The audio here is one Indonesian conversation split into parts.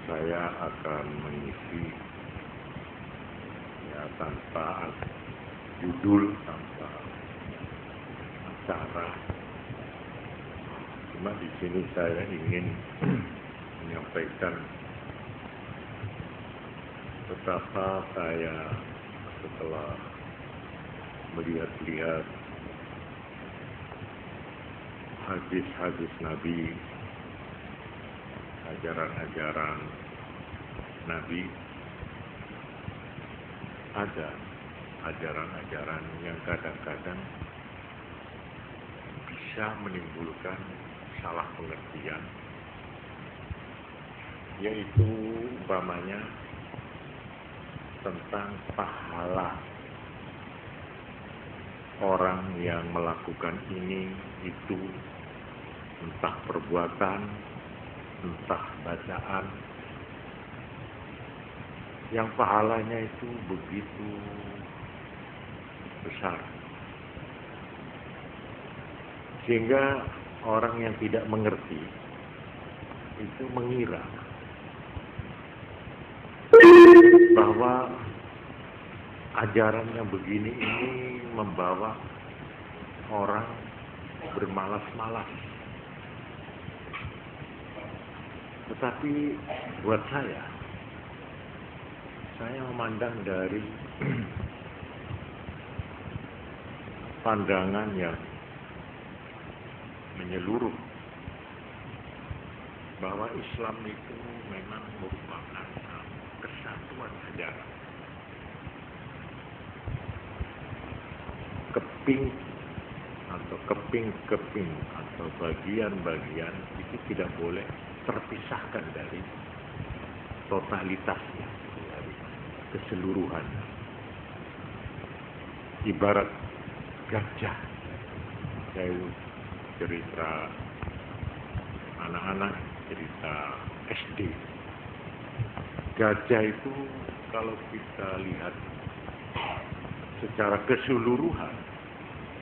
saya akan mengisi ya tanpa judul, tanpa acara. Cuma di sini saya ingin menyampaikan betapa saya setelah melihat-lihat hadis-hadis Nabi, ajaran-ajaran Nabi, ada ajaran-ajaran yang kadang-kadang bisa menimbulkan salah pengertian, yaitu umpamanya tentang pahala orang yang melakukan ini, itu, entah perbuatan, entah bacaan, yang pahalanya itu begitu besar. Sehingga orang yang tidak mengerti itu mengira bahwa ajaran yang begini ini membawa orang bermalas-malas. Tetapi buat saya memandang dari pandangan yang menyeluruh bahwa Islam itu memang merupakan kesatuan ajaran. Keping atau bagian-bagian itu tidak boleh terpisahkan dari totalitasnya, dari keseluruhannya. Ibarat gajah, saya cerita anak-anak, cerita SD. Gajah itu kalau kita lihat secara keseluruhan,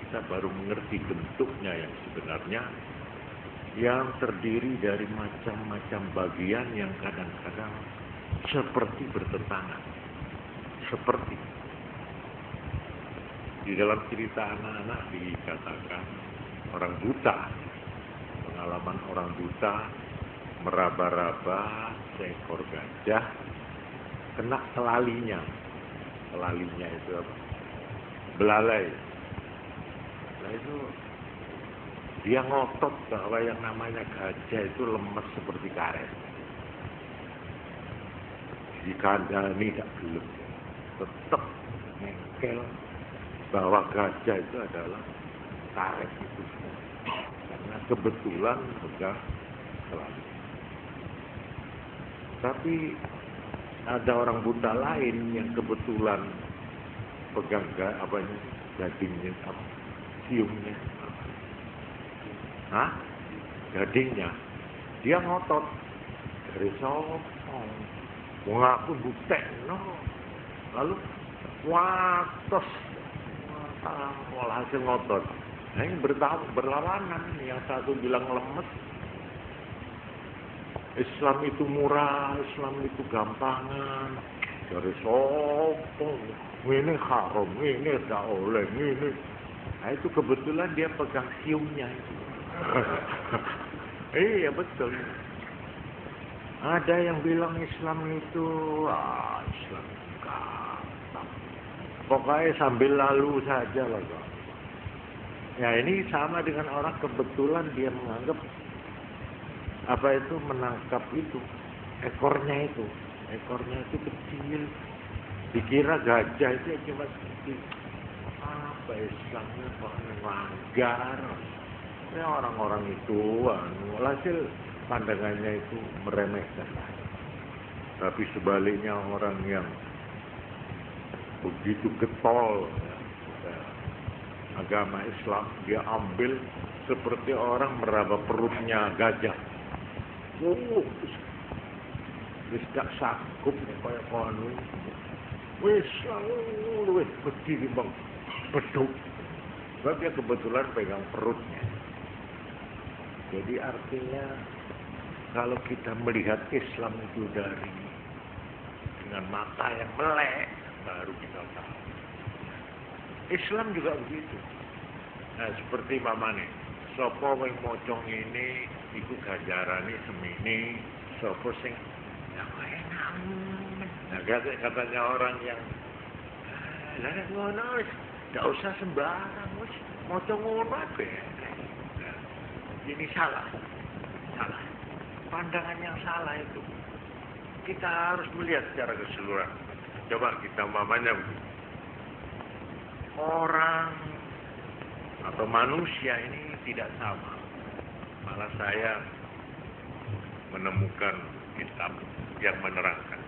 kita baru mengerti bentuknya yang sebenarnya, yang terdiri dari macam-macam bagian yang kadang-kadang seperti bertentangan. Seperti di dalam cerita anak-anak dikatakan orang buta, pengalaman orang buta meraba-raba seekor gajah, kena kelalinya. Kelalinya itu apa? Belalai. Nah itu dia ngotot bahwa yang namanya gajah itu lemes seperti karet. Dikandani tak belum, tetap ngengkel bahwa gajah itu adalah karet itu. Karena kebetulan pegang kelali. Tapi ada orang buta lain yang kebetulan pegang gadingnya, siumnya, gadingnya. Dia ngotot dari sopong, mengaku butek, no. Lalu watos, hasil ngotot. Nah ini berlawanan. Yang satu bilang lemes, Islam itu murah, Islam itu gampangan. Dari sopong, ini haram, ini tidak oleh, ini. Nah itu kebetulan dia pegang siumnya itu. Iya betul. Ada yang bilang Islam itu, Islam gampang. Pokoknya sambil lalu saja lah. Ya ini sama dengan orang kebetulan dia menganggap menangkap itu, ekornya itu kecil. Dikira gajah itu cuma sedikit. Apa Islamnya kok melanggar? Ya orang-orang itu, hasil pandangannya itu meremehkan. Tapi sebaliknya orang yang begitu getol agama Islam, dia ambil seperti orang meraba perutnya gajah. Wis gak sanggup kaya kono. Wis berdiri bang, beduk. Sebab dia kebetulan pegang perutnya. Jadi artinya kalau kita melihat Islam itu dengan mata yang melek, baru kita tahu. Islam juga begitu. Nah, seperti mamane, sapa wing mocong ini iku ganjarane semene, sapa sing enak. Nah, katanya orang yang lah ngono wis enggak usah sembarang wis maca ngono ae. Nah, ini salah. Pandangan yang salah itu. Kita harus melihat secara keseluruhan. Coba kita mamanya orang atau manusia ini tidak sama. Malah saya menemukan kitab yang menerangkan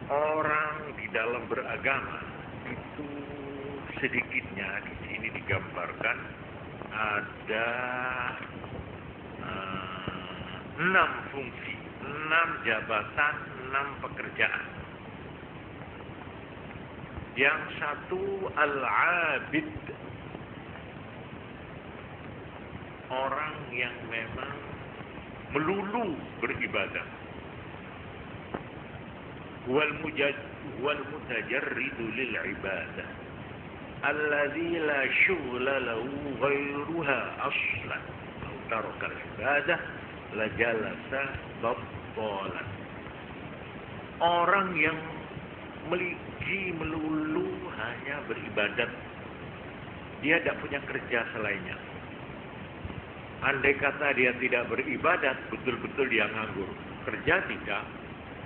orang di dalam beragama itu sedikitnya di sini digambarkan ada 6 fungsi, 6 jabatan, 6 pekerjaan. Yang satu al-abid, orang yang memang melulu beribadah. Wal mutajarridu lil ibadah alladzi la syughla lahu ghairuha aslan aw taraka al ibadah la jalasa babbalan. Orang yang melulu hanya beribadat, dia tidak punya kerja selainnya. Andai kata dia tidak beribadat, betul-betul dia nganggur. Kerja tidak,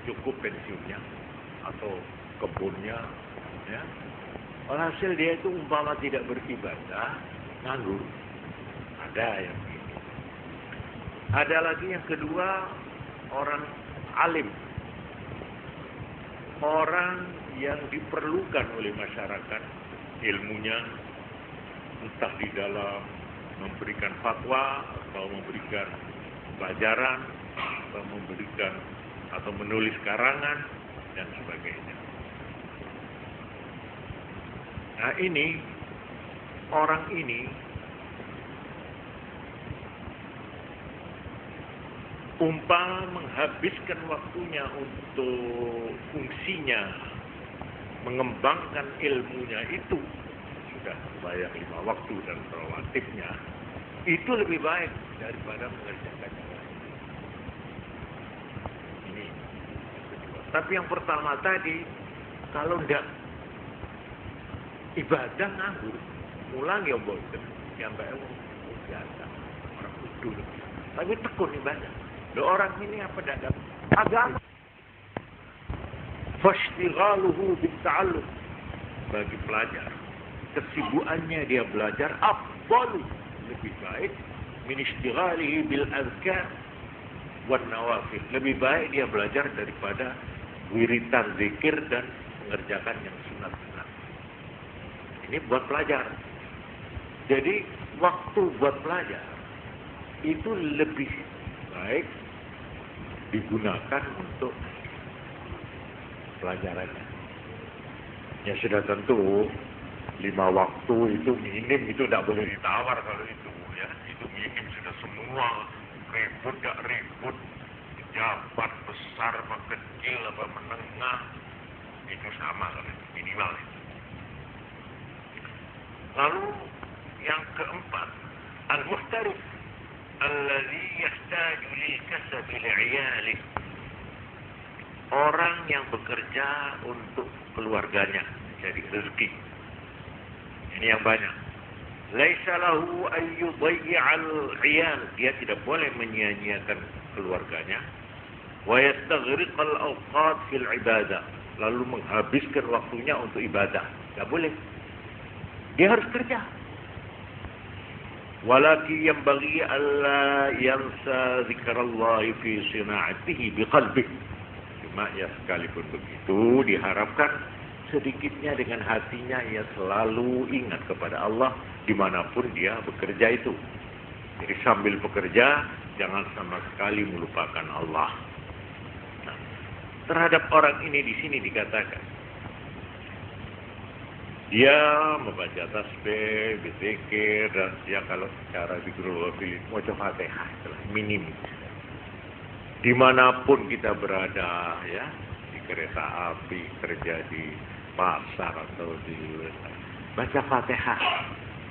cukup pensiunnya atau kebunnya, ya. Alhasil dia itu umpama tidak beribadah, nganggur. Ada yang begini. Ada lagi yang kedua, orang alim, orang yang diperlukan oleh masyarakat ilmunya, entah di dalam memberikan fatwa atau memberikan pelajaran atau memberikan atau menulis karangan dan sebagainya. Nah, ini orang ini umpama menghabiskan waktunya untuk fungsinya mengembangkan ilmunya itu, sudah bayar 5 waktu dan rawatibnya, itu lebih baik daripada mengerjakan yang lain. Ini kedua. Tapi yang pertama tadi, kalau tidak ibadah nganggur, mulang ya boten, yang baik biasa, orang udah. Tapi tekun ibadah. Loh, orang ini apa dadak agama? Fashtighaluhu bitta'allum, bagi pelajar kesibukannya dia belajar afdalu, lebih baik min ishtighalihi bil azkar wan nawafil, lebih baik dia belajar daripada wiritan zikir dan mengerjakan yang sunat-sunat. Ini buat pelajar. Jadi waktu buat pelajar itu lebih baik digunakan untuk pelajarannya. Ya sudah tentu 5 waktu itu minim, itu tidak boleh ditawar kalau itu, ya. Itu minim sudah semua, ribut gak ribut, jabat besar apa kecil apa menengah, itu sama kalau itu, minimal itu. Lalu yang keempat, al-muhtarif alladhi yahtaju lil kasabi li'iyalih, orang yang bekerja untuk keluarganya, jadi rezeki. Ini yang banyak. Laisa lahu an yudayyi'al 'iyal, dia tidak boleh menyia-nyiakan keluarganya. Wa yastaghriqal awqat fil ibadah, lalu menghabiskan waktunya untuk ibadah. Tidak boleh. Dia harus kerja. Walaki yanbaghi alla yansa dzikrallahi fi sina'atihi biqalbihi. Cuma ya sekalipun begitu diharapkan sedikitnya dengan hatinya ia selalu ingat kepada Allah dimanapun dia bekerja itu. Jadi sambil bekerja jangan sama sekali melupakan Allah. Nah, terhadap orang ini di sini dikatakan Dia membaca tasbih, berzikir, dan dia kalau secara zikrul wafil baca Fatihah, minim. Dimanapun kita berada, ya, di kereta api, kerja di pasar atau di baca Fatihah,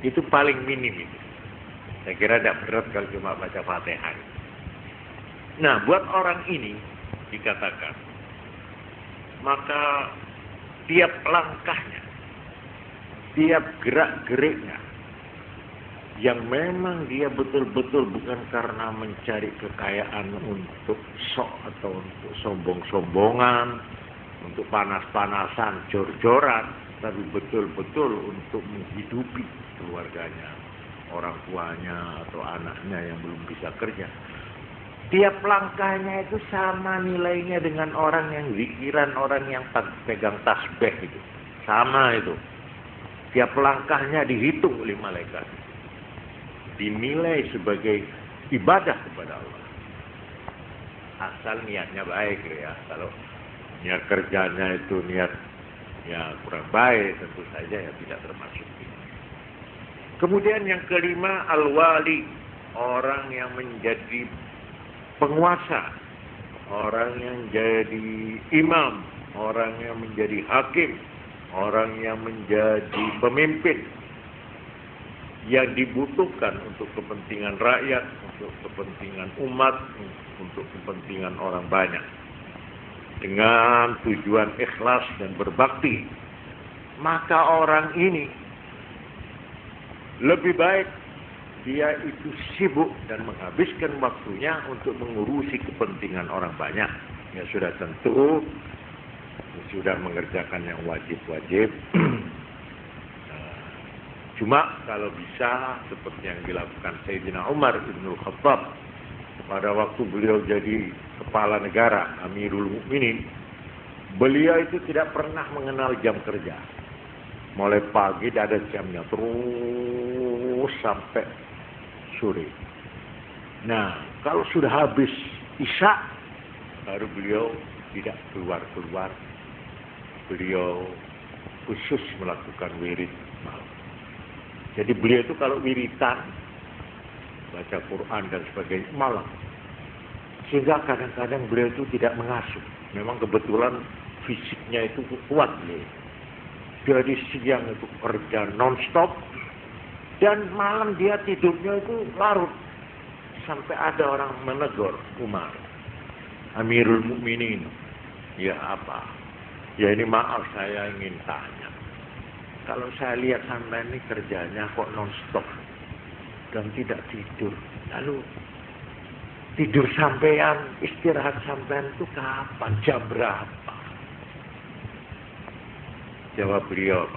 itu paling minim itu. Saya kira tidak berat kalau cuma baca Fatihah. Nah, buat orang ini dikatakan, maka tiap langkahnya, tiap gerak-geriknya, yang memang dia betul-betul bukan karena mencari kekayaan untuk sok atau untuk sombong-sombongan, untuk panas-panasan, jor-joran, tapi betul-betul untuk menghidupi keluarganya, orang tuanya atau anaknya yang belum bisa kerja. Tiap langkahnya itu sama nilainya dengan orang yang zikiran, orang yang pegang tasbih itu. Sama itu. Tiap langkahnya dihitung oleh malaikat. Dinilai sebagai ibadah kepada Allah. Asal niatnya baik ya. Kalau niat kerjanya itu niat ya kurang baik, tentu saja ya tidak termasuk. Kemudian yang kelima, al-wali, orang yang menjadi penguasa, orang yang jadi imam, orang yang menjadi hakim, orang yang menjadi pemimpin, yang dibutuhkan untuk kepentingan rakyat, untuk kepentingan umat, untuk kepentingan orang banyak, dengan tujuan ikhlas dan berbakti. Maka orang ini lebih baik dia itu sibuk dan menghabiskan waktunya untuk mengurusi kepentingan orang banyak. Ya sudah tentu sudah mengerjakan yang wajib-wajib. Cuma kalau bisa seperti yang dilakukan Sayyidina Umar Ibn Khattab pada waktu beliau jadi kepala negara, Amirul Mukminin, beliau itu tidak pernah mengenal jam kerja. Mulai pagi tidak ada jamnya, terus sampai sore. Nah, kalau sudah habis Isya, baru beliau tidak keluar-keluar. Beliau khusus melakukan wirid malam. Jadi beliau itu kalau wiritan, baca Quran dan sebagainya malam. Sehingga kadang-kadang beliau itu tidak mengasuh. Memang kebetulan fisiknya itu kuat beliau. Jadi siang itu kerja non-stop, dan malam dia tidurnya itu larut. Sampai ada orang menegur Umar, Amirul Mukminin, ya apa? Ya ini maaf, saya ingin tanya. Kalau saya lihat sampai ini kerjanya kok non-stop dan tidak tidur. Lalu tidur sampean, istirahat sampean itu kapan? Jam berapa? Jawab beliau,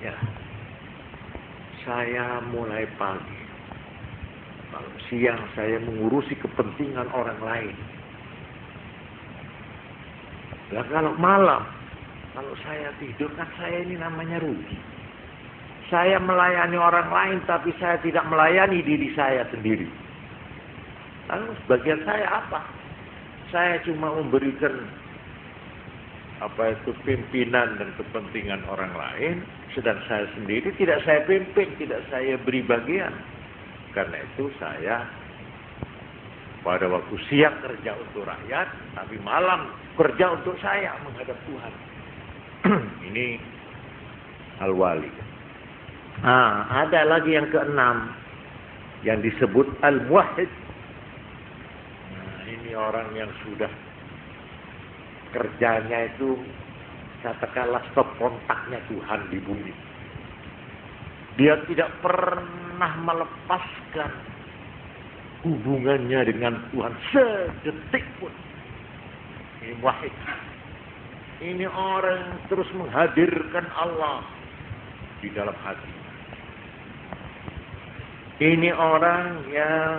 ya, saya mulai pagi. Kalau siang saya mengurusi kepentingan orang lain. Nah, kalau malam, kalau saya tidur, kan saya ini namanya rugi. Saya melayani orang lain, tapi saya tidak melayani diri saya sendiri. Lalu sebagian saya apa? Saya cuma memberikan pimpinan dan kepentingan orang lain, sedang saya sendiri tidak saya pimpin, tidak saya beri bagian. Karena itu saya pada waktu siang kerja untuk rakyat, tapi malam kerja untuk saya menghadap Tuhan. Ini al-wali. Nah, ada lagi yang keenam yang disebut al-muwahhid. Nah, ini orang yang sudah kerjanya itu katakanlah stop kontaknya Tuhan di bumi. Dia tidak pernah melepaskan hubungannya dengan Tuhan sedetik pun. Ini muwahhid. Ini orang yang terus menghadirkan Allah di dalam hati. Ini orang yang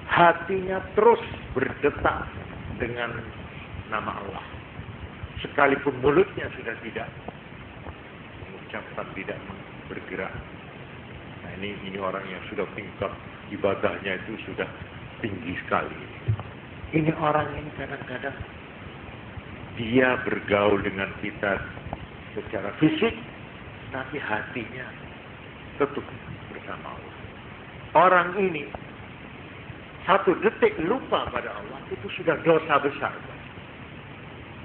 hatinya terus berdetak dengan nama Allah. Sekalipun mulutnya sudah tidak mengucapkan, tidak bergerak. Nah, ini orang yang sudah tingkat ibadahnya itu sudah tinggi sekali. Ini orang ini kadang-kadang dia bergaul dengan kita secara fisik, tapi hatinya tetap bersama Allah. Orang ini satu detik lupa pada Allah itu sudah dosa besar.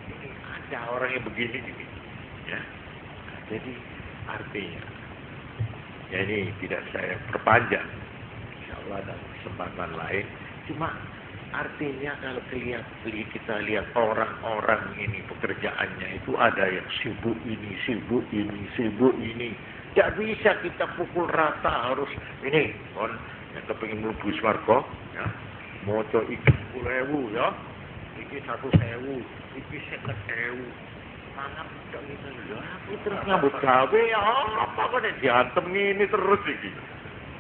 Ini ada orang yang begini ini, ya. Nah, jadi artinya, ya ini tidak saya perpanjang. Insya Allah ada kesempatan lain. Cuma artinya kalau kita lihat orang-orang ini pekerjaannya itu ada yang sibuk ini, sibuk ini, sibuk ini. Tidak bisa kita pukul rata harus ini. Kon yang kepingin mlebu swarga, ya. Moco iki 10.000 ya. Iki 100.000, iki 50.000. Mana udah gitu ya. Aku terus nyambut gawe ya. Apa kok nek diantem ini terus iki.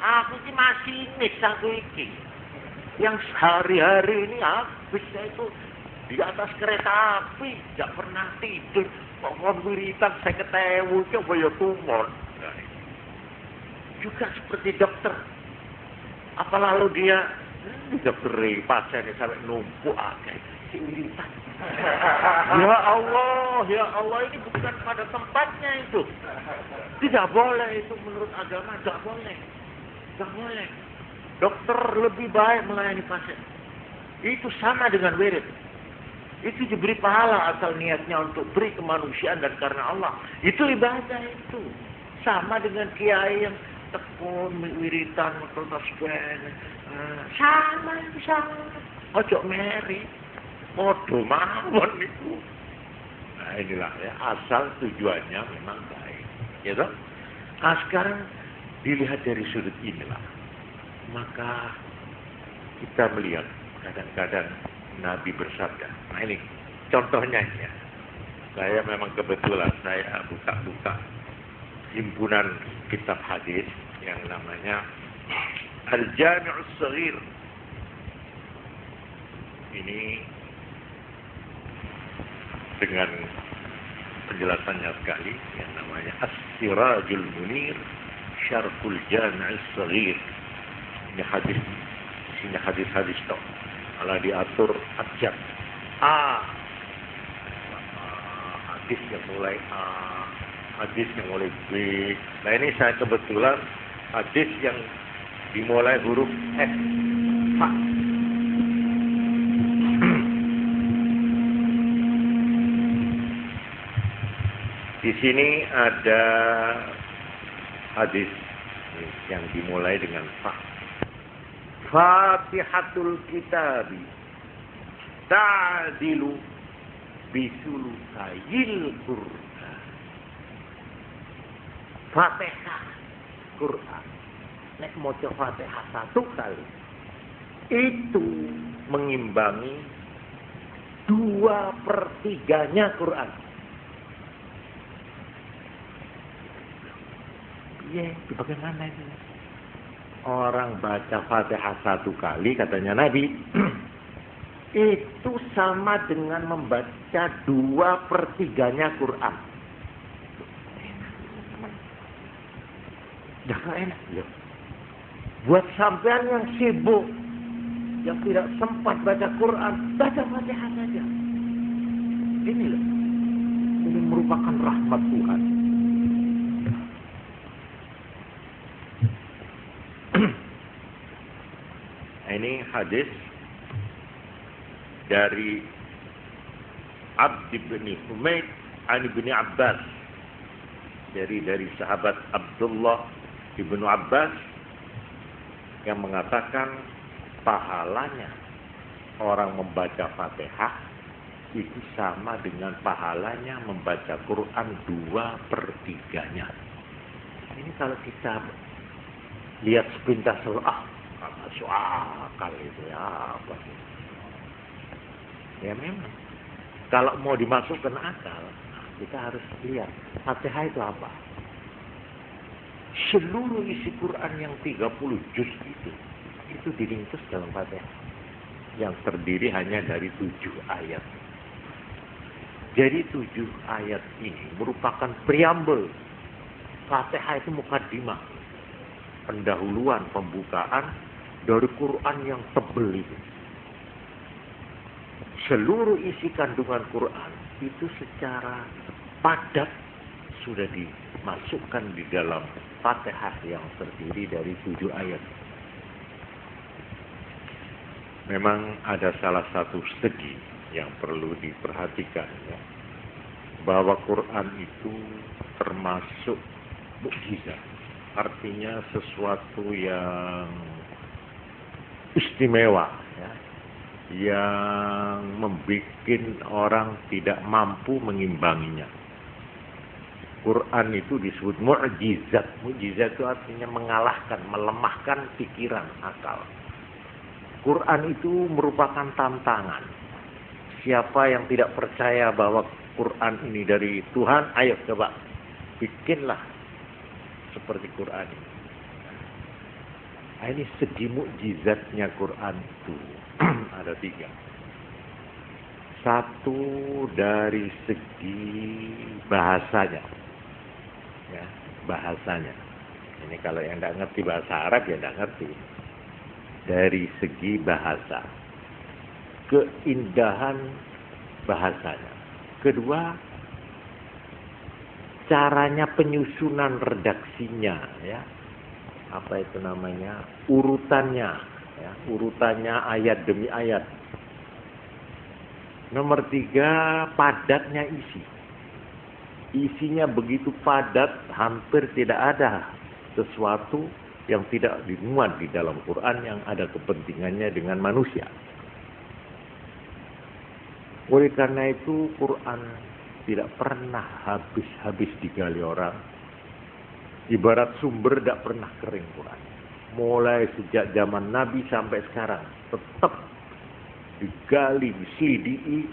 Aku iki masinis aku iki. Yang hari-hari ini habis itu di atas kereta api, tidak pernah tidur. Kok wiritan 50.000 coba ya tumon. Nah, juga seperti dokter. Apa lalu dia dokter pasiennya sampai numpuk akeh wiritan. Ya Allah ini bukan pada tempatnya itu. Tidak boleh itu menurut agama, tidak boleh. Tidak boleh. Dokter lebih baik melayani pasien. Itu sama dengan wirid. Itu diberi pahala asal niatnya untuk beri kemanusiaan dan karena Allah. Itu ibadah itu. Sama dengan kiai yang tekun, wiritan, tasbih. Sama. Ojo meri. Podo mawon itu. Nah inilah ya, asal tujuannya memang baik. Ya toh? Nah sekarang dilihat dari sudut inilah. Maka kita melihat kadang-kadang Nabi bersabda. Nah ini contohnya ya. Saya memang kebetulan saya buka-buka himpunan kitab hadis yang namanya Al-Jami'us Shaghir. Ini dengan penjelasannya sekali yang namanya As-Sirajul Munir Syarhul Jami'us Shaghir. Ini hadis, isinya hadis-hadis toh. Kalau diatur abjad hadis yang mulai A, hadis yang mulai B. Nah ini saya kebetulan hadis yang dimulai huruf F. Di sini ada hadis yang dimulai dengan Fa. Fatihatul Kitabi ta'dilu bisulusayil Qur'an. Fatihah Qur'an. Nek maca Fatihah satu kali itu mengimbangi 2/3-nya Quran. Iya, bagaimana itu? Orang baca Fatihah satu kali, katanya Nabi, itu sama dengan membaca 2/3-nya Quran. Dah enak ya. Buat sampean yang sibuk, yang tidak sempat baca Quran, baca Fatihah saja. Ini loh, ini merupakan rahmat Tuhan. Ini hadis dari Abd bin Humaid an bin Abbas, dari sahabat Abdullah bin Abbas yang mengatakan pahalanya orang membaca Fatihah itu sama dengan pahalanya membaca Quran 2/3-nya. Ini kalau kita lihat sepintas masuk akal itu ya apa sih? Ya memang kalau mau dimasukkan akal, kita harus lihat Fatihah itu apa. Seluruh isi Quran yang 30 juz itu diringkus dalam Fatihah, yang terdiri hanya dari 7 ayat. Jadi 7 ayat ini merupakan preambel. Fatihah itu mukaddimah, pendahuluan, pembukaan dari Quran yang tebal itu. Seluruh isi kandungan Quran itu secara padat sudah dimasukkan di dalam Fatihah yang terdiri dari 7 ayat. Memang ada salah satu segi yang perlu diperhatikan, ya, bahwa Quran itu termasuk mukjizat, artinya sesuatu yang istimewa, ya, yang membuat orang tidak mampu mengimbanginya. Quran itu disebut mukjizat. Mukjizat itu artinya mengalahkan, melemahkan pikiran, akal. Quran itu merupakan tantangan. Siapa yang tidak percaya bahwa Quran ini dari Tuhan, ayo coba bikinlah seperti Quran ini. Nah, ini segi mukjizatnya Quran itu ada 3. Satu dari segi bahasanya, ya, bahasanya. Ini kalau yang tidak ngerti bahasa Arab ya tidak ngerti. Dari segi bahasa, keindahan bahasanya. Kedua, caranya penyusunan redaksinya, ya, apa itu namanya, urutannya, ya, urutannya ayat demi ayat. Nomor 3, padatnya isi. Isinya begitu padat, hampir tidak ada sesuatu yang tidak dimuat di dalam Quran yang ada kepentingannya dengan manusia. Oleh karena itu Quran tidak pernah habis-habis digali orang. Ibarat sumber tidak pernah kering Quran. Mulai sejak zaman Nabi sampai sekarang tetap digali, diselidiki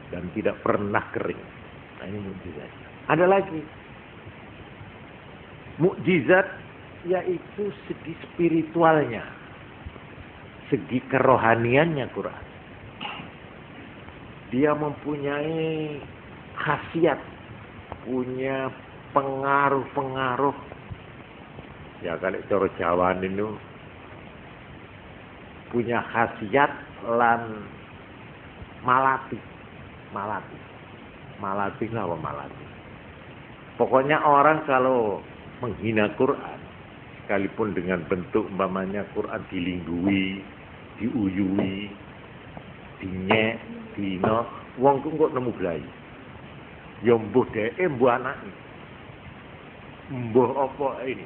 dan tidak pernah kering. Nah, ini mukjizat. Ada lagi mukjizat, yaitu segi spiritualnya, segi kerohaniannya Quran. Dia mempunyai khasiat, punya pengaruh-pengaruh. Ya kalau cara Jawa itu punya khasiat lan malati. Malati apa malati? Pokoknya orang kalau menghina Quran, sekalipun dengan bentuk umpamanya Quran dilinggui, diuyui, dinyek, dino, wong ku kok nemu glai. Ya mbuh dheke, mbuh anake. Mbuh apa ini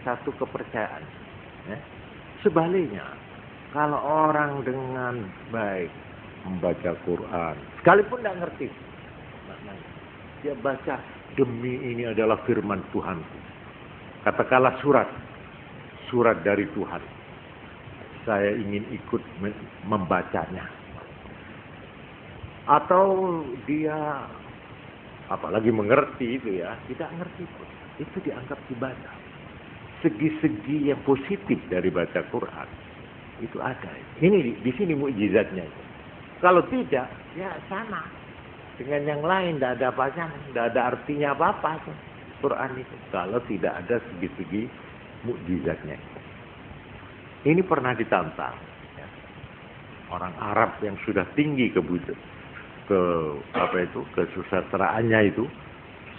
satu kepercayaan. Ya. Sebaliknya, kalau orang dengan baik membaca Quran, sekalipun tidak ngerti maknanya, dia baca, demi ini adalah firman Tuhanku. Katakanlah surat dari Tuhan. Saya ingin ikut membacanya. Atau dia apalagi mengerti itu ya, tidak ngerti pun, itu dianggap ibadah. Segi-segi yang positif dari baca Quran itu ada. Ini di sini mukjizatnya. Kalau tidak, ya sama dengan yang lain, tidak ada apa-apa, tidak ada artinya apa-apa Quran itu. Kalau tidak ada segi-segi mukjizatnya. Ini pernah ditantang, ya. Orang Arab yang sudah tinggi kesusastraannya itu,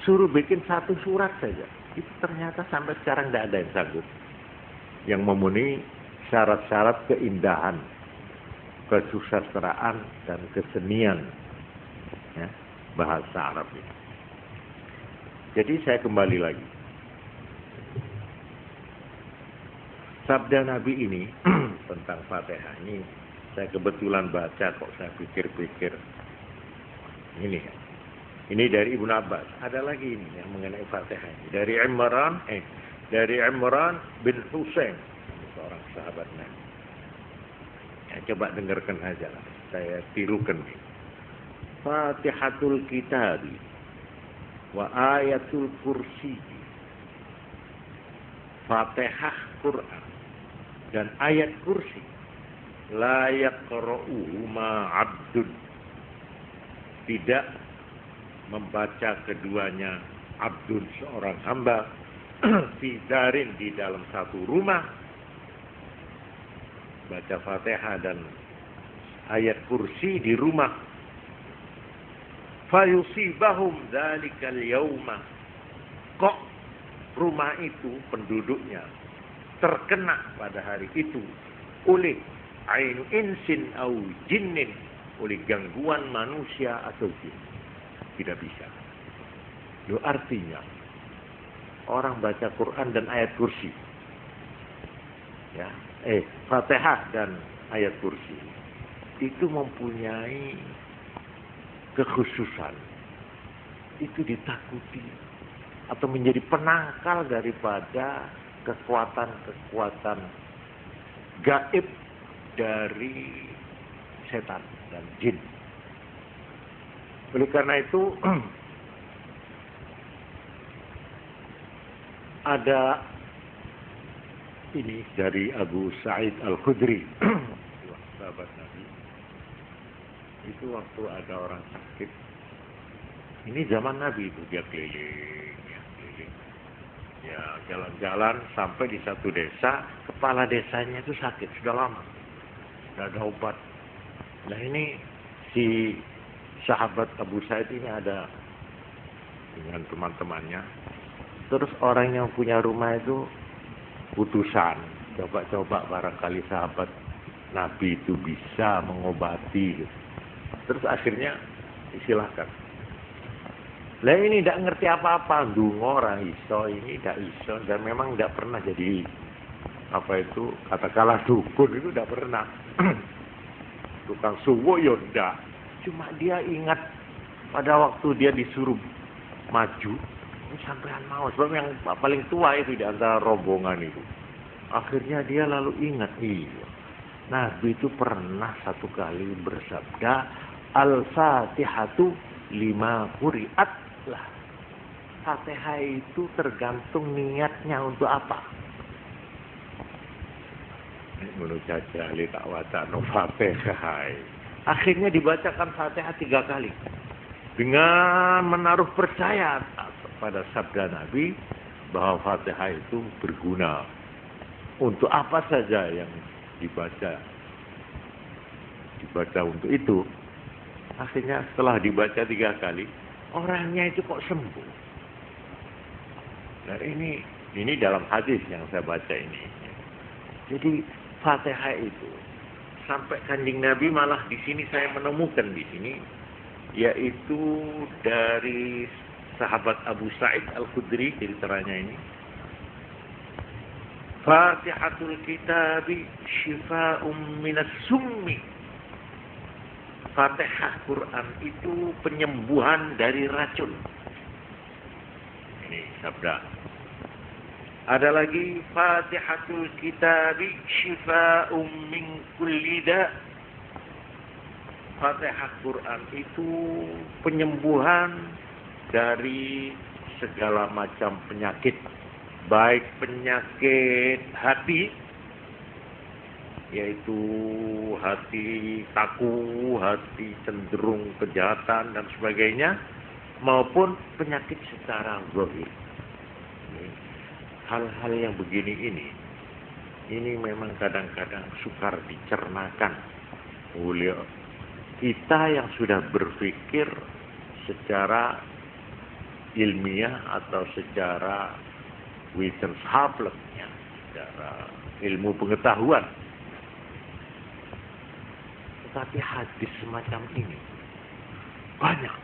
suruh bikin satu surat saja. Itu ternyata sampai sekarang tidak ada yang sanggup yang memenuhi syarat-syarat keindahan, kesusastraan dan kesenian, ya, bahasa Arab ini. Jadi saya kembali lagi. Sabda Nabi ini tentang Fatihah ini saya kebetulan baca kok, saya pikir-pikir. Ini dari Ibnu Abbas. Ada lagi ini yang mengenai Fatihah ini. Dari Imran bin Husain, seorang sahabat Nabi. Ya, coba dengarkan aja lah. Saya tirukan nih. Fatihatul Kitabi wa ayatul kursi. Fatihah Quran dan ayat kursi. La yaqra'u ma 'abdun. Tidak membaca keduanya abdun, seorang hamba, fidarin, di dalam satu rumah, baca Fatihah dan ayat kursi di rumah, Fayusibahum dzalikal yauma. Kok rumah itu penduduknya terkena pada hari itu oleh ainu insin au jinnin, oleh gangguan manusia atau jin. Tidak bisa. Itu artinya orang baca Quran dan ayat kursi, ya, Fatihah dan ayat kursi itu mempunyai kekhususan, itu ditakuti atau menjadi penangkal daripada kekuatan-kekuatan gaib dari setan dan jin. Oleh karena itu ada ini dari Abu Sa'id Al-Khudri, sahabat Nabi. Itu waktu ada orang sakit. Ini zaman Nabi itu, dia keliling. Ya, jalan-jalan sampai di satu desa, kepala desanya itu sakit sudah lama, sudah ada obat. Nah ini si sahabat Abu Sa'id ini ada dengan teman-temannya. Terus orang yang punya rumah itu putusan, coba-coba barangkali sahabat Nabi itu bisa mengobati. Terus akhirnya disilahkan. Lah ini tidak ngerti apa-apa, dungo orang iso, ini tidak iso, dan memang tidak pernah jadi apa itu, katakanlah dukun itu tidak pernah. Tukang suwo ya tidak. Cuma dia ingat pada waktu dia disuruh maju, ini sampean mau, sebab yang paling tua itu di antara rombongan itu. Akhirnya dia lalu ingat, iya, Nabi itu pernah satu kali bersabda, Al-Fatihatu lima quri'at lah. Fatihah itu tergantung niatnya untuk apa. Menurut saja, li tak wacana Fatihah. Akhirnya dibacakan Fatihah 3 kali. Dengan menaruh percaya pada sabda Nabi bahwa Fatihah itu berguna untuk apa saja yang dibaca untuk itu. Akhirnya setelah dibaca 3 kali, orangnya itu kok sembuh. Nah ini dalam hadis yang saya baca ini. Jadi Fatihah itu sampai Kanjeng Nabi malah di sini saya menemukan di sini, yaitu dari sahabat Abu Sa'id Al-Khudri ceritanya ini. Fatihatul kitabi syifa'um minas summi. Fatihah Quran itu penyembuhan dari racun. Ini sabda. Ada lagi Fatihatul kitabi syifa'um min kulli da'. Fatihah Quran itu penyembuhan dari segala macam penyakit, baik penyakit hati, yaitu hati kaku, hati cenderung kejahatan dan sebagainya, maupun penyakit secara zahir. Hal-hal yang begini ini memang kadang-kadang sukar dicernakan oleh kita yang sudah berpikir secara ilmiah atau secara wissenschaftlichnya, secara ilmu pengetahuan. Tetapi hadis semacam ini banyak.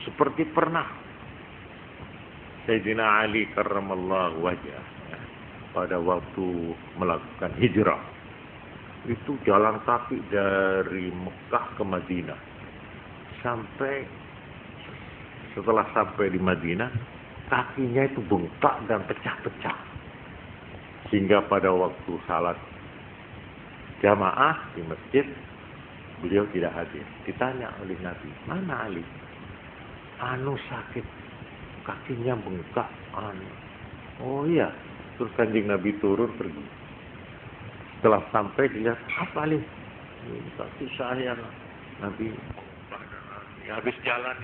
Seperti pernah Sayyidina Ali karramallahu wajhah pada waktu melakukan hijrah, itu jalan kaki dari Mekah ke Madinah. Setelah sampai di Madinah, kakinya itu bengkak dan pecah-pecah. Sehingga pada waktu salat jamaah di masjid, beliau tidak hadir. Ditanya oleh Nabi, mana Ali? Anu sakit, kakinya bengkak. Oh iya. Terus Kanjeng Nabi turun pergi. Setelah sampai dilihat, apa Ali? Ini kaki saya. Nabi habis jalan.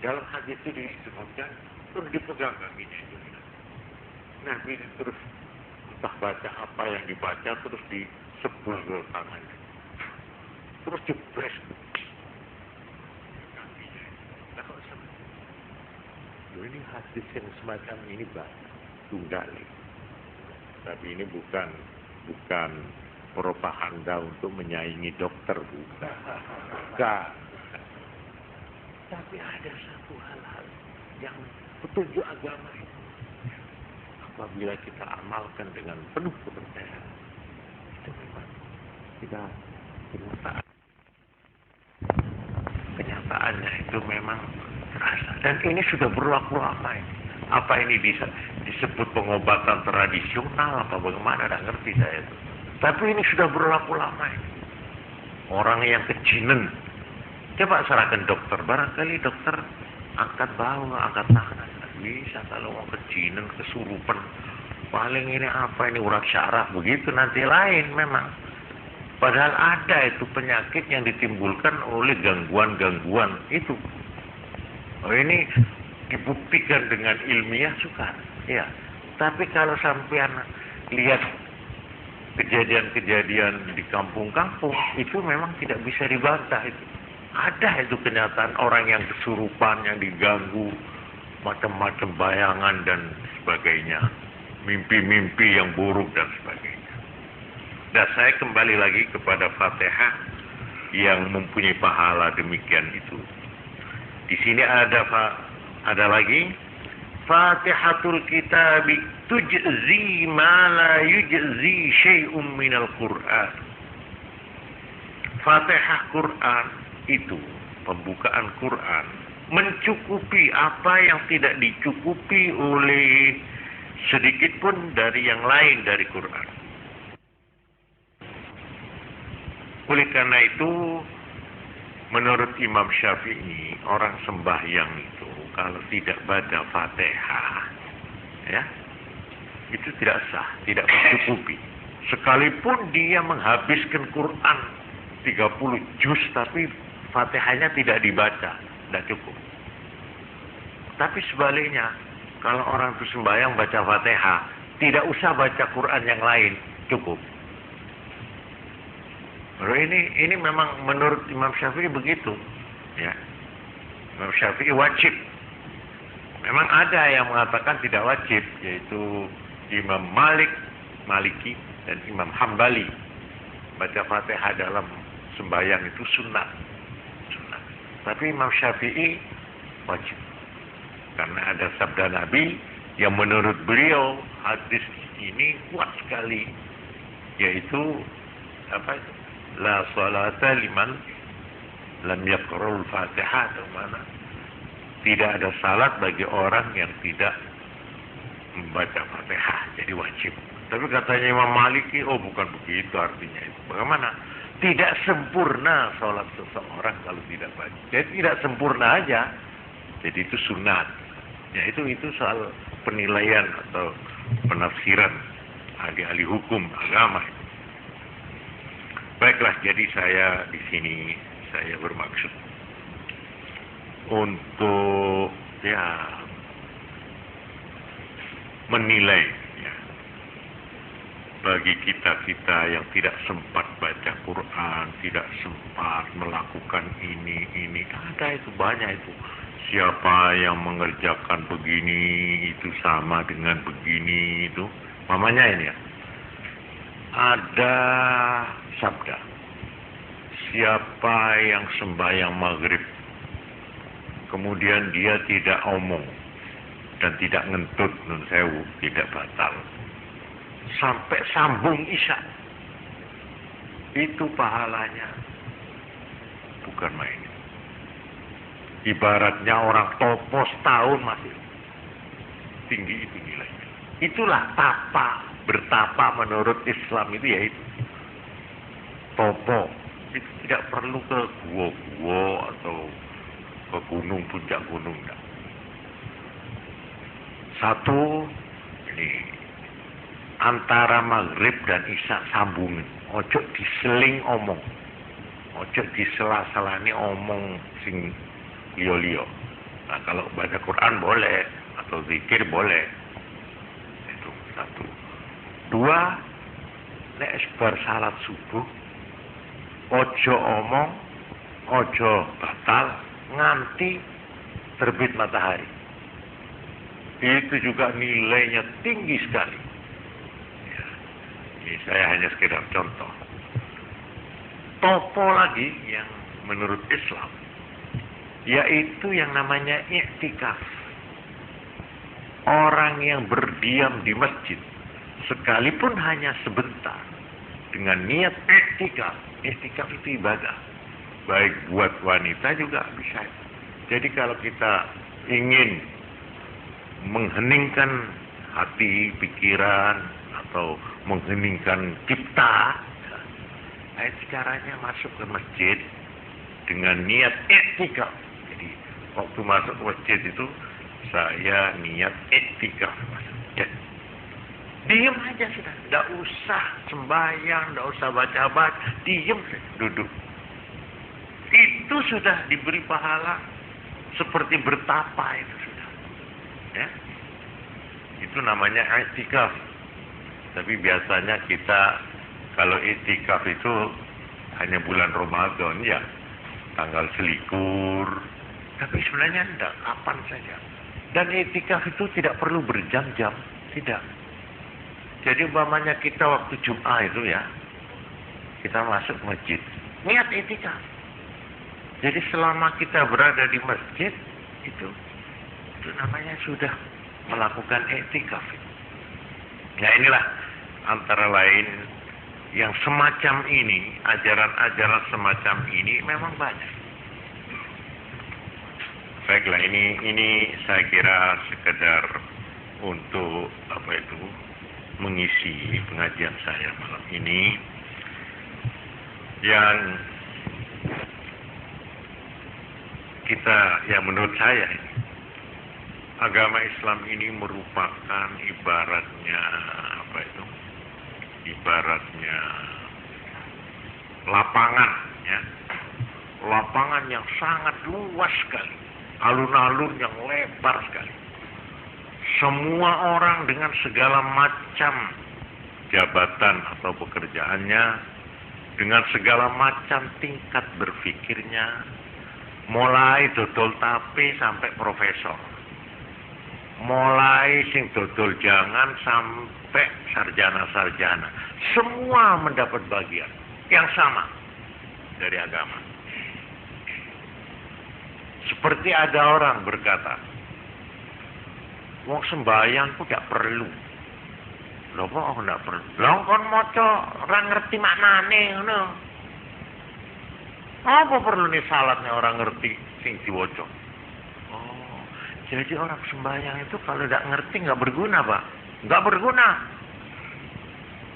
Dalam hadis itu disebutkan, terus dipegang kakinya itu. Nabi terus entah baca apa yang dibaca, terus disebul tangannya. Terus jebres. Loh, ini hadis yang semacam ini banyak, tunggal. Tapi ini bukan propaganda untuk menyaingi dokter, bukan. Bukan. Tapi ada satu hal-hal yang petunjuk agama itu, apabila kita amalkan dengan penuh kepercayaan, itu memang kita kenyataannya itu memang terasa. Dan ini sudah berlaku lama ini. Apa ini bisa disebut pengobatan tradisional apa bagaimana, tidak ngerti saya itu. Tapi ini sudah berlaku lama ini. Orang yang kejinen, coba serahkan dokter, barangkali dokter angkat bahu, angkat tangan, bisa. Kalau mau kejinen, kesurupan, paling ini apa ini urat syaraf, begitu nanti lain memang. Padahal ada itu penyakit yang ditimbulkan oleh gangguan-gangguan itu. Oh, ini dibuktikan dengan ilmiah sukar, ya. Tapi kalau sampean lihat kejadian-kejadian di kampung-kampung, itu memang tidak bisa dibantah itu. Ada itu kenyataan orang yang kesurupan, yang diganggu, macam-macam bayangan dan sebagainya. Mimpi-mimpi yang buruk dan sebagainya. Dan saya kembali lagi kepada Fatihah yang mempunyai pahala demikian itu. Di sini ada lagi Fatihatul Kitab tujzi ma la yujzi syai'un minal Qur'an. Fatihah Quran itu, pembukaan Quran, mencukupi apa yang tidak dicukupi oleh sedikit pun dari yang lain dari Quran. Oleh karena itu, menurut Imam Syafi'i, orang sembahyang itu kalau tidak baca Fatihah, ya, itu tidak sah, tidak mencukupi. Sekalipun dia menghabiskan Quran 30 juz, tapi Fatihahnya tidak dibaca, tidak cukup. Tapi sebaliknya, kalau orang itu sembahyang baca Fatihah, tidak usah baca Quran yang lain, cukup. Ini memang menurut Imam Syafi'i begitu, ya. Imam Syafi'i wajib. Memang ada yang mengatakan tidak wajib, yaitu Imam Maliki dan Imam Hambali. Baca Fatihah dalam sembahyang itu sunnah. Tapi Imam Syafi'i wajib. Karena ada sabda Nabi yang menurut beliau hadis ini kuat sekali, yaitu apa? La salata liman lam yaqra'ul Fatihah, atau mana? Tidak ada salat bagi orang yang tidak membaca Fatihah, jadi wajib. Tapi katanya Imam Maliki, oh bukan begitu artinya itu. Bagaimana? Tidak sempurna salat seseorang kalau tidak baca. Jadi tidak sempurna aja. Jadi itu sunat. Ya itu soal penilaian atau penafsiran ahli-ahli hukum agama. Baiklah, jadi saya di sini saya bermaksud untuk menilai, ya, bagi kita yang tidak sempat baca Quran, tidak sempat melakukan ini ada itu banyak itu. Siapa yang mengerjakan begini itu sama dengan begini itu. Mamanya ini ya. Ada sabda, siapa yang sembahyang maghrib kemudian dia tidak omong dan tidak ngentut, nun sewu, tidak batal, sampai sambung isya, itu pahalanya bukan main. Ibaratnya orang topo setahun masih tinggi itu nilainya. Itulah bertapa menurut Islam itu, yaitu topo. Itu tidak perlu ke gua-gua atau ke gunung, puncak gunung. Enggak. Satu, ini antara maghrib dan isya sambungin. Ojo diseling omong, ojo disela-selani omong sing liyo-liyo. Nah, kalau baca Quran boleh atau zikir boleh. Itu satu. Dua, nek bar salat subuh ojo omong, ojo batal nganti terbit matahari. itu juga nilainya tinggi sekali. Ya, ini saya hanya sekedar contoh. Topo lagi yang menurut Islam, yaitu yang namanya i'tikaf. Orang yang berdiam di masjid, sekalipun hanya sebentar, dengan niat i'tikaf. I'tikaf itu ibadah. Baik buat wanita juga bisa. Jadi kalau kita ingin mengheningkan hati, pikiran, atau mengheningkan cipta, itu caranya masuk ke masjid dengan niat i'tikaf. Jadi waktu masuk ke masjid itu saya niat i'tikaf. Diam aja sudah, tidak usah sembahyang, tidak usah baca-baca, diam duduk. Itu sudah diberi pahala seperti bertapa itu sudah. Ya. Itu namanya i'tikaf. Tapi biasanya kita kalau i'tikaf itu hanya bulan Ramadan ya, tanggal selikur. Tapi sebenarnya tidak, kapan saja. Dan i'tikaf itu tidak perlu berjam-jam, tidak. Jadi umpamanya kita waktu Jumat itu ya, kita masuk masjid, niat i'tikaf. Jadi selama kita berada di masjid itu namanya sudah melakukan i'tikaf. Nah inilah antara lain yang semacam ini, ajaran-ajaran semacam ini memang banyak. Baiklah, ini saya kira sekedar untuk mengisi pengajian saya malam ini yang menurut saya ini agama Islam ini merupakan ibaratnya lapangan ya, lapangan yang sangat luas sekali, alun-alun yang lebar sekali. Semua orang dengan segala macam jabatan atau pekerjaannya, dengan segala macam tingkat berpikirnya, mulai dodol tape sampai profesor, mulai sing dodol jangan sampai sarjana-sarjana, semua mendapat bagian yang sama dari agama. Seperti ada orang berkata, wong sembahyang ku gak perlu. Lho kok gak perlu? Lho kon maca ora ngerti maknane ngono. Apa perlu nih salatnya orang ngerti sing diwaca? Oh, jadi orang sembahyang itu kalau gak ngerti gak berguna, Pak. Gak berguna.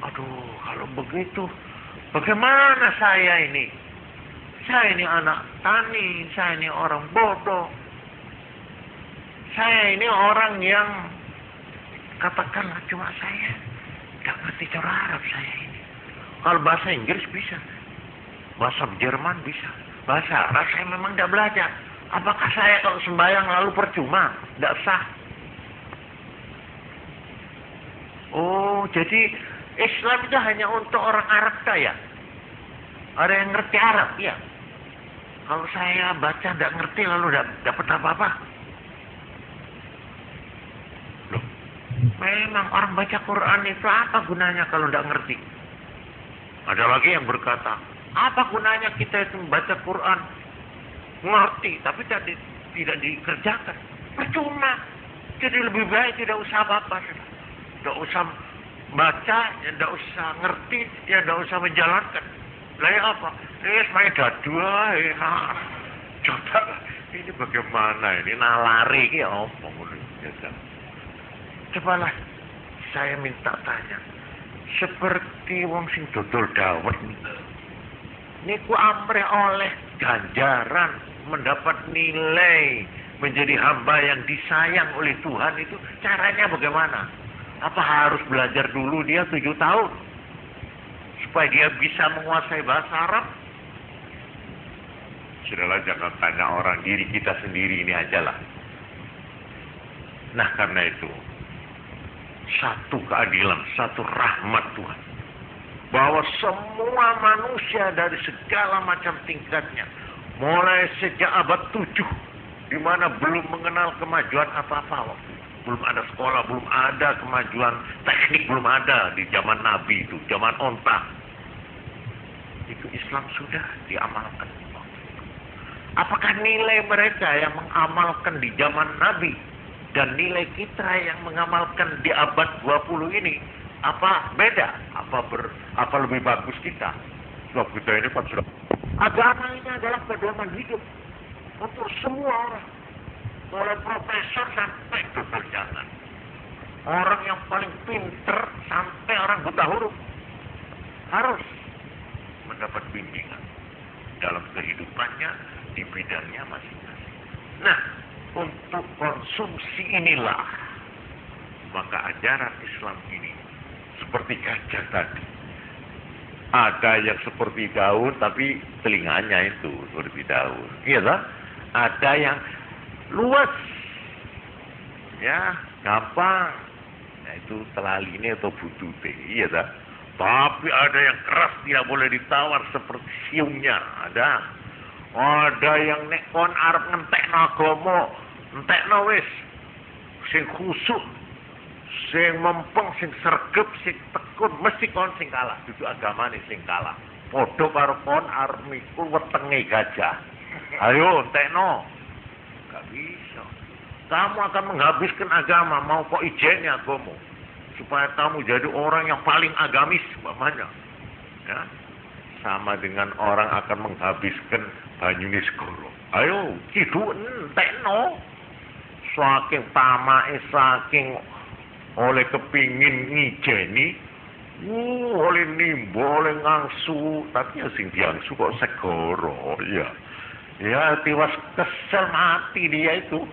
Aduh, kalau begitu bagaimana saya ini? Saya ini anak tani, saya ini orang bodoh. Saya ini orang yang katakanlah cuma saya tidak ngerti cara Arab saya ini. Kalau bahasa Inggris bisa, bahasa Jerman bisa, bahasa Arab saya memang tidak belajar. Apakah saya kalau sembahyang lalu percuma? Tidak sah. Oh, jadi Islam itu hanya untuk orang Arab kaya. Ada yang ngerti Arab, ya. Kalau saya baca tidak ngerti lalu tidak dapat apa-apa. Loh, memang orang baca Quran itu apa gunanya kalau tidak ngerti? Ada lagi yang berkata, apa gunanya kita itu membaca Quran? Ngerti, tapi tidak dikerjakan. Percuma. Jadi lebih baik tidak usah apa-apa. Tidak usah baca, tidak usah ngerti, ya tidak usah menjalankan. Lah ya apa? Main dadua, coba ini bagaimana ini nalari ini apa? Cobalah saya minta tanya, seperti wong sing dodol dawet niku amrih oleh ganjaran, mendapat nilai, menjadi hamba yang disayang oleh Tuhan, itu caranya bagaimana? Apa harus belajar dulu dia 7 tahun supaya dia bisa menguasai bahasa Arab? Sudahlah, jangan tanya orang, diri kita sendiri ini ajalah. Nah, karena itu satu keadilan, satu rahmat Tuhan, bahwa semua manusia dari segala macam tingkatnya, mulai sejak abad 7, di mana belum mengenal kemajuan apa-apa waktu itu, belum ada sekolah, belum ada kemajuan teknik, belum ada di zaman Nabi itu, zaman onta. Itu Islam sudah diamalkan. Apakah nilai mereka yang mengamalkan di zaman Nabi dan nilai kita yang mengamalkan di abad 20 ini apa beda? Apa lebih bagus kita? Sebab kita ini kan sudah, agama ini adalah pedoman hidup untuk semua orang, mulai profesor sampai ke berjalan, orang yang paling pinter sampai orang buta huruf harus mendapat bimbingan dalam kehidupannya di bidangnya masing-masing. Nah, untuk konsumsi inilah maka ajaran Islam ini seperti gajah tadi. Ada yang seperti daun tapi telinganya itu seperti daun. Iya kan? Ada yang luas, ya gampang. Nah itu telaline atau butute. Iya kan? Tapi ada yang keras tidak boleh ditawar seperti siungnya. Ada yang nek kon arep ngentekno agama, entekno wis sing khusuk, sing mempeng, sing sregep, sing tekun, mesti kon sing kalah. Dudu agamane sing kalah. Padha karo kon arep mikul wetenge gajah. Ayo entekno. Gak bisa. Kamu akan menghabiskan agama, mau kok ijennya agama. Supaya kamu jadi orang yang paling agamis, umpamanya. Ya. Sama dengan orang akan menghabiskan banyune segoro. Ayo, cidu entekno. Saking tamake, saking oleh kepingin ngijeni, oleh nimbo, oleh ngangsu, tapi ya sing diangsu kok segoro, ya. Ya, tiwas kesel mati dia itu.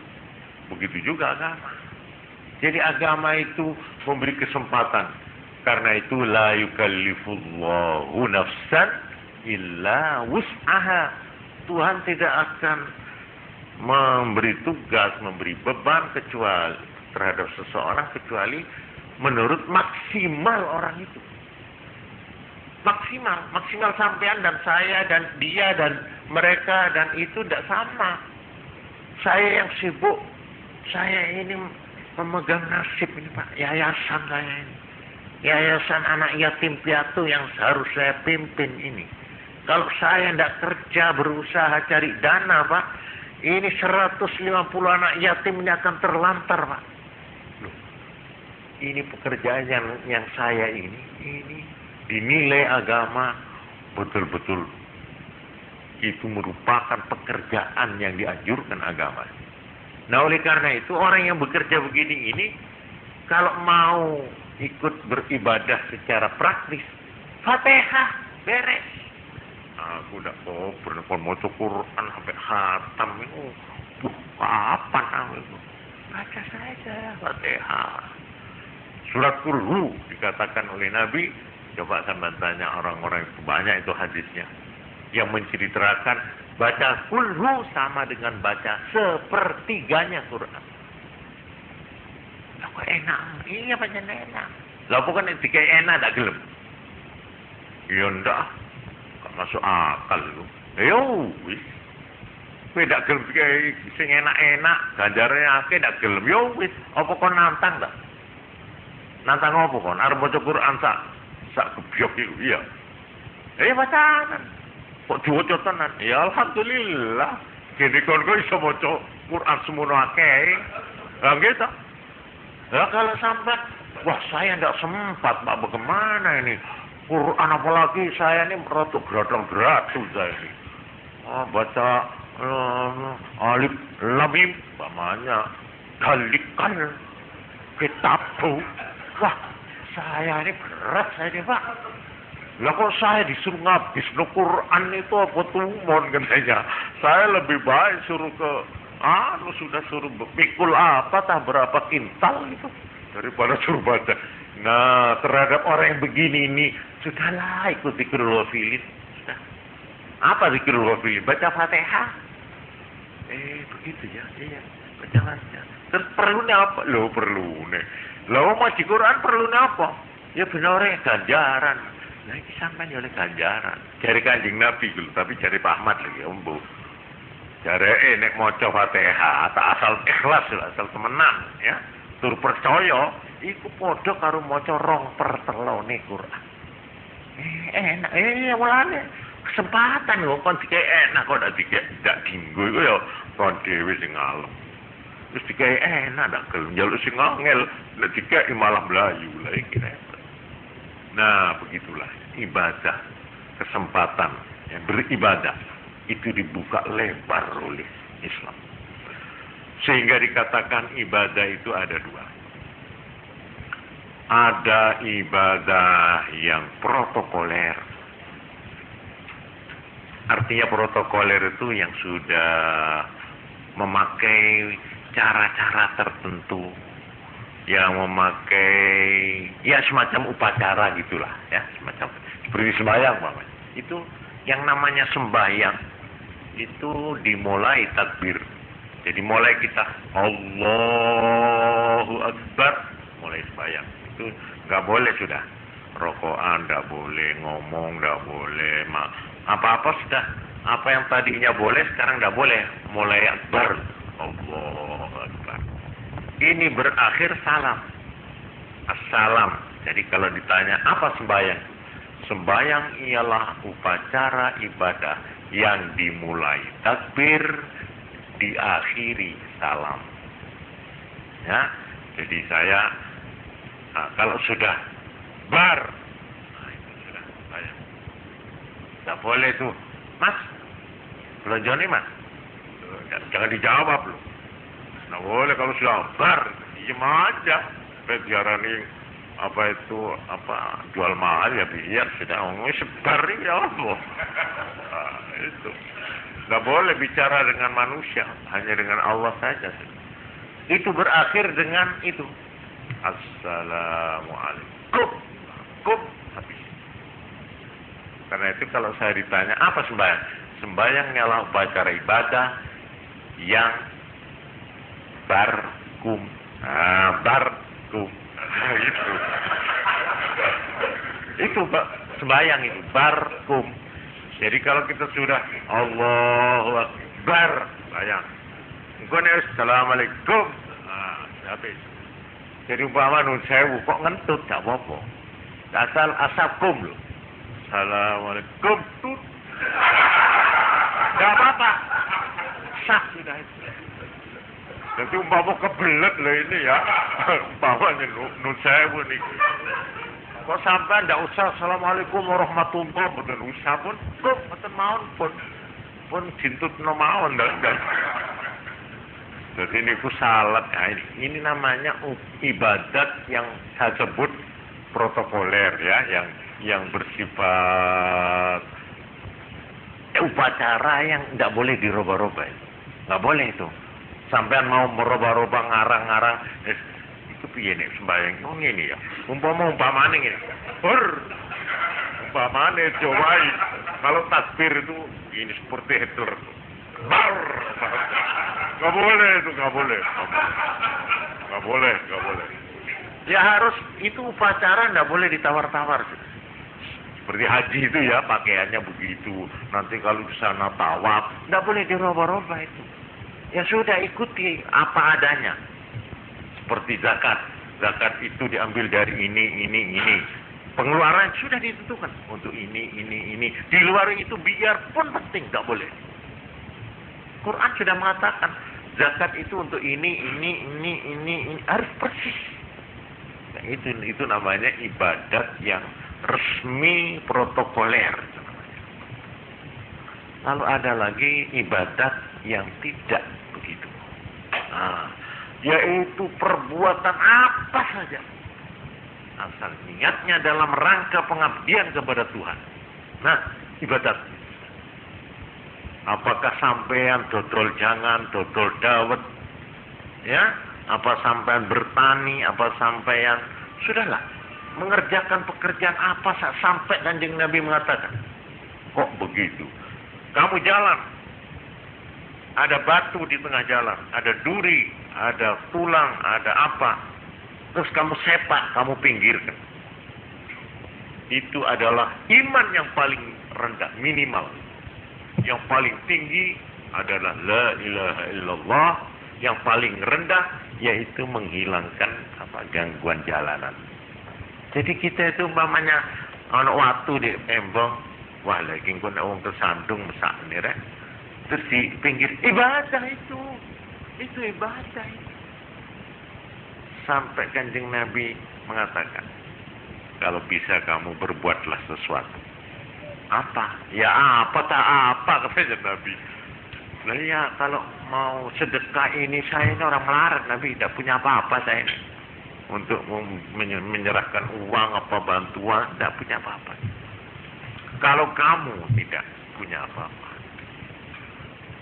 Begitu juga agama. Jadi agama itu memberi kesempatan. Karena itu la yukallifullahu nafsan illa wus'aha. Tuhan tidak akan memberi tugas, memberi beban kecuali terhadap seseorang kecuali menurut maksimal orang itu. Maksimal sampean dan saya dan dia dan mereka dan itu tidak sama. Saya yang sibuk, saya ini memegang nasib ini Pak, yayasan saya ini. Yayasan anak yatim piatu yang harus saya pimpin ini. Kalau saya tidak kerja, berusaha cari dana Pak, ini 150 anak yatim ini akan terlantar Pak. Loh, ini pekerjaan yang saya ini dinilai agama betul-betul itu merupakan pekerjaan yang dianjurkan agama. Nah oleh karena itu orang yang bekerja begini ini kalau mau ikut beribadah secara praktis, Fatihah beres. Aku udah pernah mau Quran sampai khatam itu, kapan aku itu? Baca saja Fatihah. Surat Qul dikatakan oleh Nabi, coba sampai tanya orang-orang itu banyak itu hadisnya yang menceritakan baca Qul sama dengan baca sepertiganya Quran. Lah kok enak? Iya baca enak. Lah bukan ketika enak tak gelem. Ya ndak. Gak masuk akal itu. Yo wis. Kowe ndak gelem sing enak-enak, ganjarane akeh ndak gelem. Yo wis, apa kon nantang tak? Nantang apa kon? Arep maca Quran sak gebyok iku iya. Bacaan. Kok diwaca tenan? Ya alhamdulillah. Gini kon kok iso maca Quran semono akeh. Lah nggih ta? Lah kalau sampai wah saya ndak sempat Pak, bagaimana ini? Quran apalagi saya ini rada gradang-gradu saya ini. Baca alif lam mim namanya dalikal kitabu. Wah, saya ini berat saya ini Pak. Lah kok saya disuruh ngabis no Quran itu apa tumon katanya. Saya lebih baik suruh ke sudah suruh pikul apa berapa kintal itu daripada suruh baca. Nah, terhadap orang yang begini ini sudahlah ikut zikrul wafilin. Sudah. Apa zikrul wafilin? Baca Fatihah. Begitu ya. Iya. Baca Fatihah. Terus perlunya apa? Loh perlunya. Lah mau di Quran perlunya apa? Ya benar orang ganjaran. Nah ini sampai oleh ganjaran. Cari Kanjeng Nabi dulu, tapi cari Pak Ahmad lagi ombo. Cari nek maca Fatihah, tak asal ikhlas, asal temenan, ya. tur percaya iku padha karo maca 2/3 Quran. Enak walane kesempatan kok kon dikek enak kok ndak dinggo iku ya kon dhewe sing ngalem. Terus dikek enak ndak gelem njaluk sing ngangel, nek dikek malah mlayu lha iki. Nah, begitulah ibadah, kesempatan yang beribadah itu dibuka lebar oleh Islam. Sehingga dikatakan ibadah itu ada dua. Ada ibadah yang protokoler. Artinya protokoler itu yang sudah memakai cara-cara tertentu, yang memakai ya semacam upacara gitulah ya, semacam seperti sembahyang Bapak. Itu yang namanya sembahyang itu dimulai takbir. Jadi mulai kita Allahu Akbar, mulai sembahyang. Itu nggak boleh sudah rokokan, nggak boleh ngomong, nggak boleh apa-apa sudah. Apa yang tadinya boleh sekarang nggak boleh. Mulai akbar, Allahu Akbar. Ini berakhir salam. Assalam. Jadi kalau ditanya apa sembahyang? Sembahyang ialah upacara ibadah yang dimulai takbir, diakhiri salam. Ya, jadi saya kalau sudah bar, nah itu sudah saya. Tidak boleh tuh, Mas, belanja nih Mas, jangan dijawab loh. Nah boleh kalau sudah bar, diem aja. Biaran nih jual mahal ya biar sudah ngomong sebar ya Allah. Nah, itu nggak boleh bicara dengan manusia, hanya dengan Allah saja. Itu berakhir dengan itu. Assalamualaikum. Habis. Karena itu kalau saya ditanya apa sembahyang? Sembahyang ialah upacara ibadah yang barkum. Barkum. Itu. Itu sembahyang itu barkum. Jadi kalau kita sudah Allahu Akbar, sayang. Engko nek assalamualaikum. Nah, habis. Jadi umpama nun sewu kok ngentut gak apa-apa. Asal-asakum loh. Assalamualaikum. Gak apa-apa. Sah sudah itu. Jadi umpama kebelet loh ini ya. Umpama nun sewu nih. Kok sampai ndak usah assalamualaikum warahmatullahi wabarakatuh, usah pun kok mboten mawon pun dintutno mawon ndak. Jadi niku salat. Nah, ini namanya ibadat yang saya sebut protokoler ya, yang bersifat upacara yang ndak boleh dirubah-rubah. Nggak boleh itu. Sampean mau merubah-rubah ngarang-ngarang itu piye nek sembahyang ngene ya. Umpamane ngene. Umpamane jowai. Kalau takbir itu ini seperti Hitler. Nggak boleh itu, nggak boleh. Ya harus itu upacara, nggak boleh ditawar-tawar. Seperti haji itu ya, pakaiannya begitu. Nanti kalau di sana tawaf, nggak boleh dirubah-rubah itu. Ya sudah ikuti apa adanya. Seperti zakat. Zakat itu diambil dari ini. Pengeluaran sudah ditentukan untuk ini. Di luar itu biarpun penting, nggak boleh. Quran sudah mengatakan zakat itu untuk ini harus persis. Nah, itu namanya ibadat yang resmi protokoler. Lalu ada lagi ibadat yang tidak begitu. Nah, yaitu perbuatan apa saja asal niatnya dalam rangka pengabdian kepada Tuhan. Nah, ibadat. Apakah sampean dodol jangan, dodol dawet, ya? Apa sampean bertani, apa sampean sudahlah mengerjakan pekerjaan apa sampai Kanjeng Nabi mengatakan, kok begitu? Kamu jalan, ada batu di tengah jalan, ada duri, ada tulang, ada apa, terus kamu sepak, kamu pinggirkan. Itu adalah iman yang paling rendah, minimal. Yang paling tinggi adalah la ilaha illallah yang paling rendah yaitu menghilangkan gangguan jalanan. Jadi kita itu umpamanya ana watu di embong, wah lagi engko nek wong tersandung mesakne rek. Terus di pinggir ibadah itu ibadah. Sampai Kanjeng Nabi mengatakan, kalau bisa kamu berbuatlah sesuatu. Apa? Ya apa tak apa, kata Nabi. Nah ya kalau mau sedekah ini, saya ini orang melarat Nabi, tidak punya apa-apa saya ini. Untuk menyerahkan uang apa bantuan, tidak punya apa-apa. Kalau kamu tidak punya apa-apa,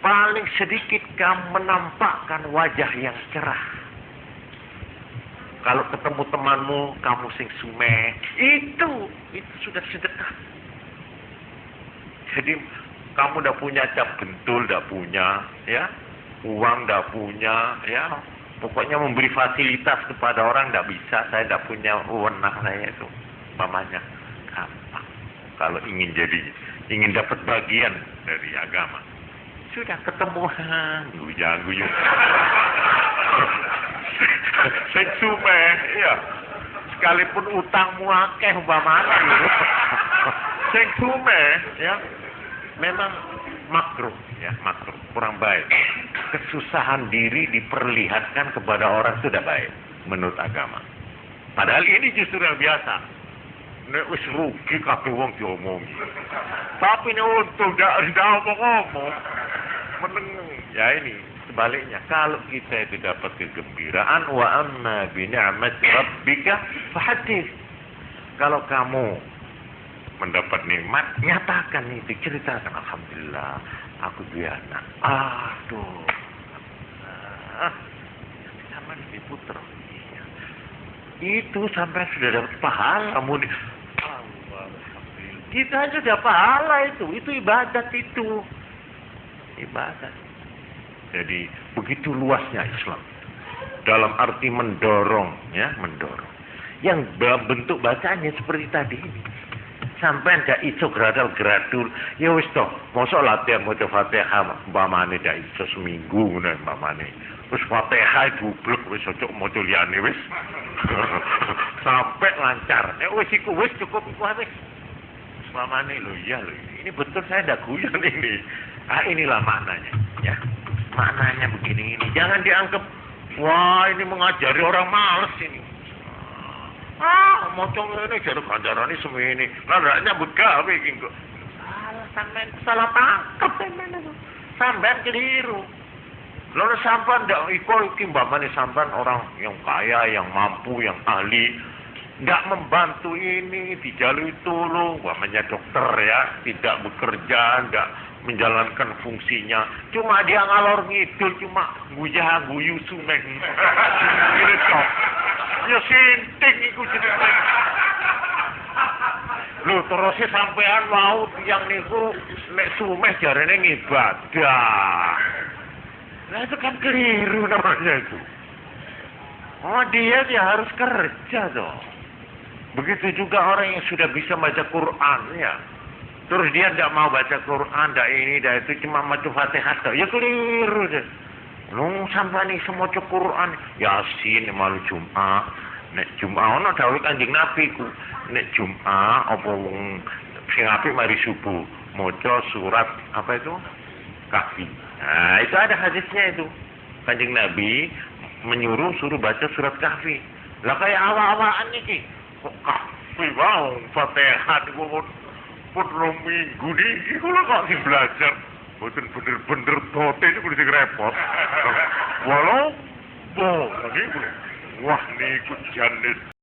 paling sedikit kamu menampakkan wajah yang cerah. Kalau ketemu temanmu, kamu sing sumeh, itu sudah sedekah. Jadi kamu udah punya cap bentul, udah punya, ya, uang udah punya, ya, pokoknya memberi fasilitas kepada orang tidak bisa. Saya tidak punya wewenang saya itu, pamannya. Gampang. Kalau ingin dapat bagian dari agama, sudah ketemu, guyang-guyung. Sing sumeh, ya. Sekalipun utangmu akeh umpamane. Sing sumeh, ya. Memang makruh, ya, makruh, kurang baik. Kesusahan diri diperlihatkan kepada orang sudah baik menurut agama. Padahal ini justru yang biasa. Nek wis rugi kabeh wong diomongi. Tapi nek untung ndak omong-omong. Meneng ya ini. Sebaliknya, kalau kita itu dapat kegembiraan, wa amma bi ni'mati rabbika fahaddits. Kalau kamu mendapat nikmat, nyatakan itu, ceritakan, alhamdulillah, aku punya anak. Aduh. Sama di putra. Itu sampai sudah dapat pahala. Kita sudah pahala itu ibadat itu. Ibadat. Jadi begitu luasnya Islam dalam arti mendorong, ya, mendorong. Yang bentuk bacanya seperti tadi ini. Sampai ndak iso gradal-gradul, ya wis toh, mosok latihan maca Fatihah umpamane ndak iso seminggu ngono umpamane. Wis Fatihah dublek wis ojo maca liyane wis. Sampai lancar. Wis iku wis cukup iku wis. Umpamane lho, iya lho. Ini betul saya ndak guyon ini. Inilah maknanya, ya. Maknanya begini ini. Jangan dianggap, wah ini mengajari orang males ini. Mocong ini jadi ganjaran ini semua ini. Lah nyambut gawe iki kok. Salah tangkap sampean keliru. Lalu sampean ndak ikut kimbamane sampean orang yang kaya, yang mampu, yang ahli, ndak membantu ini, dijalui tolong, umpamanya dokter ya, tidak bekerja, ndak menjalankan fungsinya, cuma dia ngalor ngidul, cuma guyu sumeh. Ini kok. Ya sinting iku jenenge. Lho terusé sampean mau yang niku nek sumeh jarene ngibadah. Nah itu kan keliru namanya itu. Oh dia harus kerja dong. Begitu juga orang yang sudah bisa baca Quran ya. Terus dia tidak mau baca Quran, tidak ini, tidak itu, cuma baca Fatihah. Ya keliru deh. Lu sampai nih semua baca Quran, Yasin, malu Jum'ah. Nek Jum'ah, ono dawuh Kanjeng Nabi ku. Nek Jum'ah, apa wong sing apik mari subuh, maca surat apa itu? Kahfi. Nah, itu ada hadisnya itu. Kanjeng Nabi menyuruh suruh baca surat Kahfi. Lah kayak awal-awalan iki. Kok Kahfi wae, Fatihah niku pun minggu ini, kalau kok sih belajar, bener-bener tote itu kudu repot. Walau, lagi wah nih ikut janis.